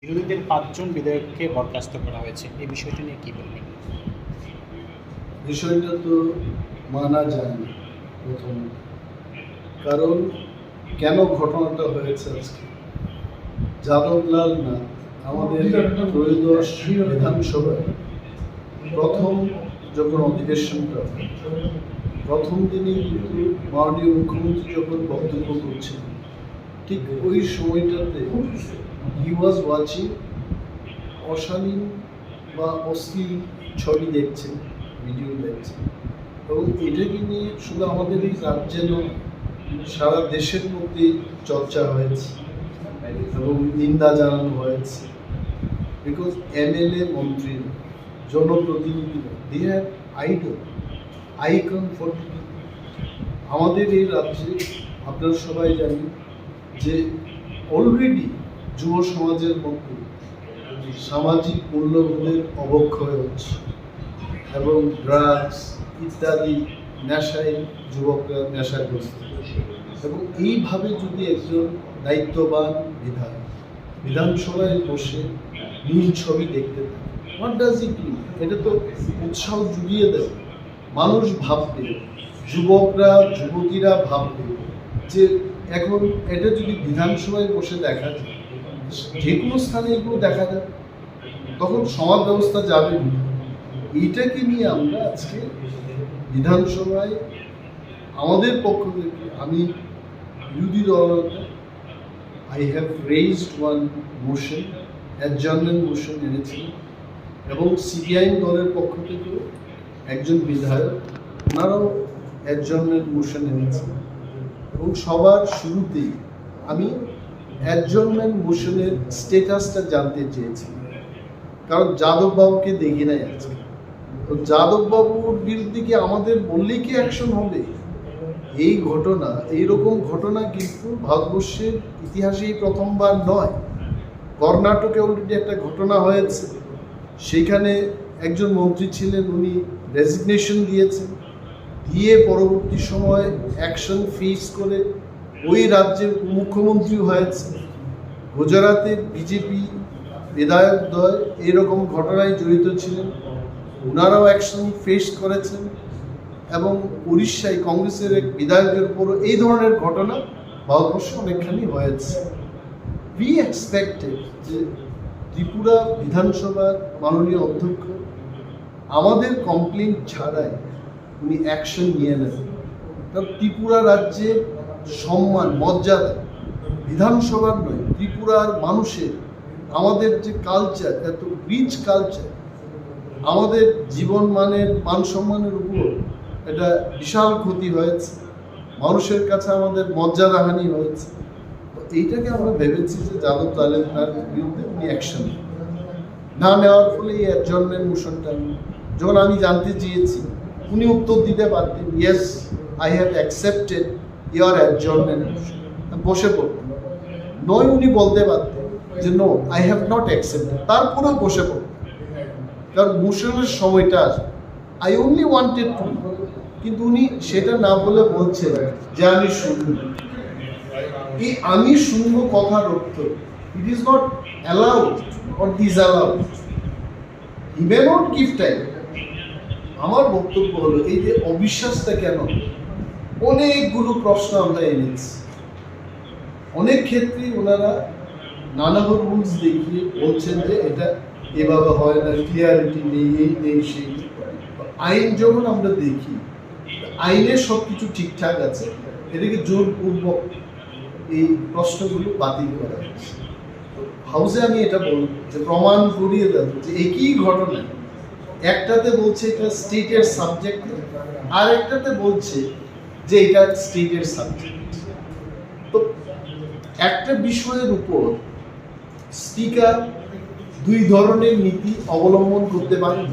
বিরোধীদের ৫ জন বিধায়ককে বরখাস্ত করা হয়েছে, এই বিষয়টি নিয়ে কি বলবেন? বিষয়টা তো মানা যায় না প্রথম, কারণ কেন ঘটনাটা হয়েছে আজকে যাদবলাল না আমাদের ত্রয়োদশ বিধানসভায় প্রথম যখন অধিবেশনটা প্রথম দিনই কিন্তু মাননীয় মুখ্যমন্ত্রী যখন বক্তব্য করছেন ঠিক ওই সময়টাতে হি ওয়াজ ওয়াচিং অশালীন বা অশ্লীল ছবি দেখছেন, ভিডিও দেখছেন, এবং এটাকে নিয়ে শুধু আমাদের এই রাজ্যে নয় সারা দেশের মধ্যে চর্চা হয়েছে এবং নিন্দা জানানো হয়েছে। বিকজ MLA মন্ত্রী, জনপ্রতিনিধিরা they have idol, icon for আমাদের এই রাজ্যে। আপনারা সবাই জানেন যে অলরেডি যুব সমাজের মধ্যে সামাজিক মূল্যবোধের অবক্ষয় হচ্ছে এবং ড্রাগস ইত্যাদি নেশায় যুবকরা নেশাগ্রস্ত, এবং এইভাবে যদি একজন দায়িত্ববান বিধায়ক বিধানসভায় বসে নীল ছবি দেখতে থাকে, হোয়াট ডাজ ইট মিন? এটা তো উৎসাহ জুগিয়ে দেয়, মানুষ ভাববে, যুবকরা যুবতীরা ভাববে যে এখন এটা যদি বিধানসভায় বসে দেখা যায়, যে কোনো স্থানে এগুলো দেখা যায়, তখন সমাজ ব্যবস্থা যাবে না। এইটাকে নিয়ে আমরা আজকে বিধানসভায় আমাদের পক্ষ থেকে আমি বিরোধী দলনেতা I have raised one motion, adjournment motion এনেছি, এবং CPIM দলের পক্ষ থেকে একজন বিধায়ক ওনারাও অ্যাডজার্নমেন্ট মোশন এনেছেন। এবং সবার শুরুতেই আমি অ্যাডজার্নমেন্ট মোশনের স্ট্যাটাসটা জানতে চেয়েছি, কারণ যাদববাবুকে দেখি নাই আজকে। তো যাদববাবুর বিরুদ্ধে কি আমাদের বললেই কি অ্যাকশন হবে? এই ঘটনা, এইরকম ঘটনা কিন্তু ভারতবর্ষের ইতিহাসেই প্রথমবার নয়। কর্ণাটকে অলরেডি একটা ঘটনা হয়েছে, সেখানে একজন মন্ত্রী ছিলেন, উনি রেজিগনেশন দিয়েছেন, দিয়ে পরবর্তী সময় অ্যাকশন ফেস করে ওই রাজ্যের মুখ্যমন্ত্রী হয়েছে। গুজরাটের বিজেপি বিধায়কদ্বয় এরকম ঘটনায় জড়িত ছিলেন, ওনারাও অ্যাকশন ফেস করেছেন, এবং উড়িষ্যায় কংগ্রেসের এক বিধায়কের উপরও এই ধরনের ঘটনা ভারতবর্ষে অনেকখানি হয়েছে। উই এক্সপেক্টেড যে ত্রিপুরা বিধানসভার মাননীয় অধ্যক্ষ আমাদের কমপ্লেন ছাড়াই উনি অ্যাকশন নিয়ে নেন, কারণ ত্রিপুরা রাজ্যের সম্মান মর্যাদা বিধানসভার নয়, ত্রিপুরার মানুষের, আমাদের যে কালচার, এত রিচ কালচার, আমাদের জীবন মানের মান সম্মানের উপর এটা বিশাল ক্ষতি হয়েছে, মানুষের কাছে আমাদের মর্যাদাহানি হয়েছে। তো এইটাকে আমরা ভেবেছি যে যাদবলালের বিরুদ্ধে উনি অ্যাকশন না নেওয়ার ফলে এই অ্যাডজার্নমেন্ট মোশনটা, যখন আমি জানতে চেয়েছি উনি উত্তর দিতে পারতেন, yes I have accepted your adjournment motion, বসে পড়তেন। নয় উনি বলতে পারতেন যে no I have not accepted, তারপরেও বসে পড়তেন, কারণ মোশনের সময়টা আসবে। আই অনলি ওয়ান্টেড টু, কিন্তু উনি সেটা না বলে বলছেন যে আমি শুনব। এই আমি শুনবো কথার অর্থ it is not allowed or disallowed, he may not give time. আমার বক্তব্য হলো এই যে অবিশ্বাসটা কেন, অনেকগুলো প্রশ্ন আমরা এনেছি, অনেক ক্ষেত্রেই ওনারা নানা রুলস দেখিয়ে বলছেন যে এটা এভাবে হয় না, ক্লিয়ারিটি নেই, এই নেই সেই। আইন যখন আমরা দেখি আইনের সব কিছু ঠিকঠাক আছে, এটাকে জোরপূর্বক এই প্রশ্নগুলো বাতিল করা হচ্ছে। হাউসে আমি এটা বলব যে প্রমাণ করিয়ে দেব যে একই ঘটনা, একটাতে বলছে এটা স্টেটের সাবজেক্ট, আর একটাতে বলছে যে এটা স্টেটের সাবজেক্ট। তো একটা বিষয়ের উপর স্পিকার দুই ধরনের নীতি অবলম্বন করতে পারেন,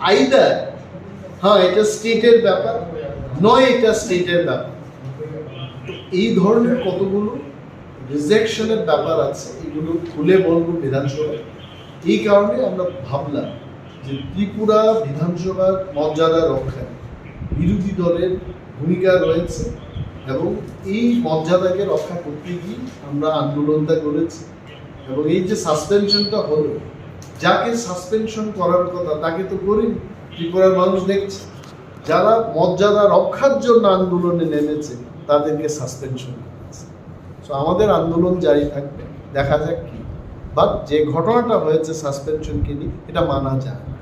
আইদার হ্যাঁ এটা স্টেটের ব্যাপার, নয় এটা স্টেটের ব্যাপার। তো এই ধরনের কতগুলো রিজেকশনের ব্যাপার আছে, এগুলো খুলে বলবো বিধানসভায়। এই কারণে আমরা ভাবলাম যে ত্রিপুরা বিধানসভার মর্যাদা রক্ষায় বিরোধী দলের ভূমিকা রয়েছে, এবং এই মর্যাদাকে রক্ষা করতে গিয়ে আমরা আন্দোলনটা করেছি। এবং এই যে সাসপেনশনটা হলো, যাকে সাসপেনশন করার কথা তাকে তো করিনি। ত্রিপুরার মানুষ দেখছে যারা মর্যাদা রক্ষার জন্য আন্দোলনে নেমেছে তাদেরকে সাসপেনশন করেছে। সো আমাদের আন্দোলন জারি থাকবে, দেখা যাক কি। বাট যে ঘটনাটা হয়েছে সাসপেনশনকে নিয়ে, এটা মানা যায় না।